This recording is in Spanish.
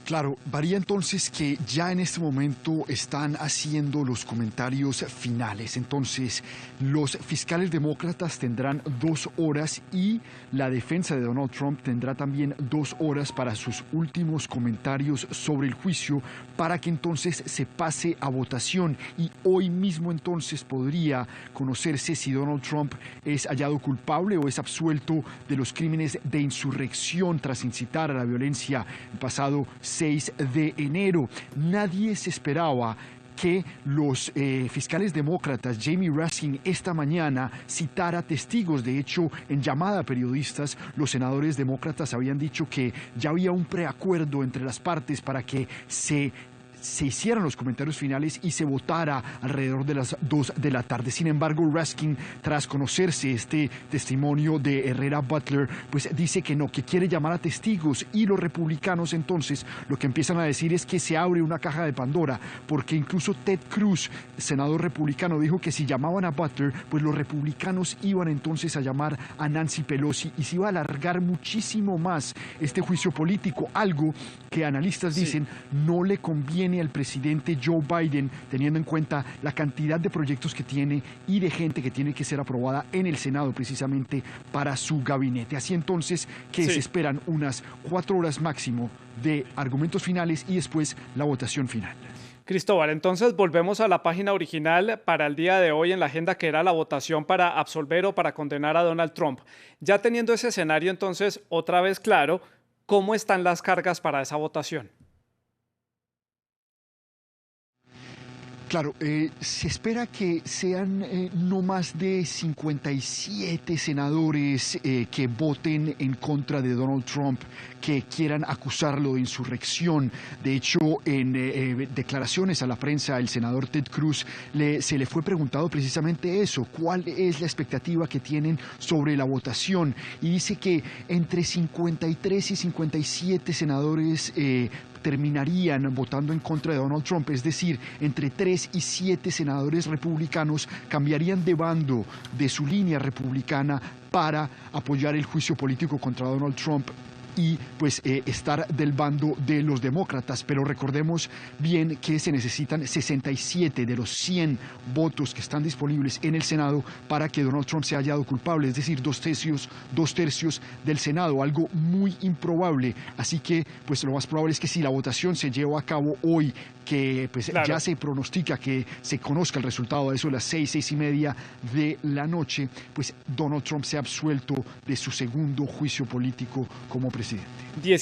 Claro, varía entonces que ya en este momento están haciendo los comentarios finales. Entonces, los fiscales demócratas tendrán 2 horas y la defensa de Donald Trump tendrá también 2 horas para sus últimos comentarios sobre el juicio para que entonces se pase a votación. Y hoy mismo entonces podría conocerse si Donald Trump es hallado culpable o es absuelto de los crímenes de insurrección tras incitar a la violencia el pasado 6 de enero. Nadie se esperaba que los fiscales demócratas, Jamie Raskin, esta mañana citara testigos. De hecho, en llamada a periodistas, los senadores demócratas habían dicho que ya había un preacuerdo entre las partes para que se hicieran los comentarios finales y se votara alrededor de las 2 de la tarde. Sin embargo, Raskin, tras conocerse este testimonio de Herrera Butler, pues dice que no, que quiere llamar a testigos, y los republicanos entonces lo que empiezan a decir es que se abre una caja de Pandora, porque incluso Ted Cruz, senador republicano, dijo que si llamaban a Butler, pues los republicanos iban entonces a llamar a Nancy Pelosi y se iba a alargar muchísimo más este juicio político, algo que analistas dicen no le conviene al presidente Joe Biden, teniendo en cuenta la cantidad de proyectos que tiene y de gente que tiene que ser aprobada en el Senado precisamente para su gabinete. Así entonces que se esperan unas 4 horas máximo de argumentos finales y después la votación final. Cristóbal, entonces volvemos a la página original para el día de hoy en la agenda, que era la votación para absolver o para condenar a Donald Trump. Ya teniendo ese escenario entonces otra vez claro, ¿cómo están las cargas para esa votación? Claro, se espera que sean no más de 57 senadores que voten en contra de Donald Trump, que quieran acusarlo de insurrección. De hecho, en declaraciones a la prensa, el senador Ted Cruz se le fue preguntado precisamente eso: ¿cuál es la expectativa que tienen sobre la votación? Y dice que entre 53 y 57 senadores terminarían votando en contra de Donald Trump, es decir, entre 3 y 7 senadores republicanos cambiarían de bando de su línea republicana para apoyar el juicio político contra Donald Trump y pues estar del bando de los demócratas. Pero recordemos bien que se necesitan 67 de los 100 votos que están disponibles en el Senado para que Donald Trump sea hallado culpable, es decir, dos tercios del Senado, algo muy improbable. Así que pues lo más probable es que si la votación se lleva a cabo hoy, que pues ya se pronostica que se conozca el resultado de eso de las 6:30 de la noche, pues Donald Trump sea absuelto de su segundo juicio político como presidente.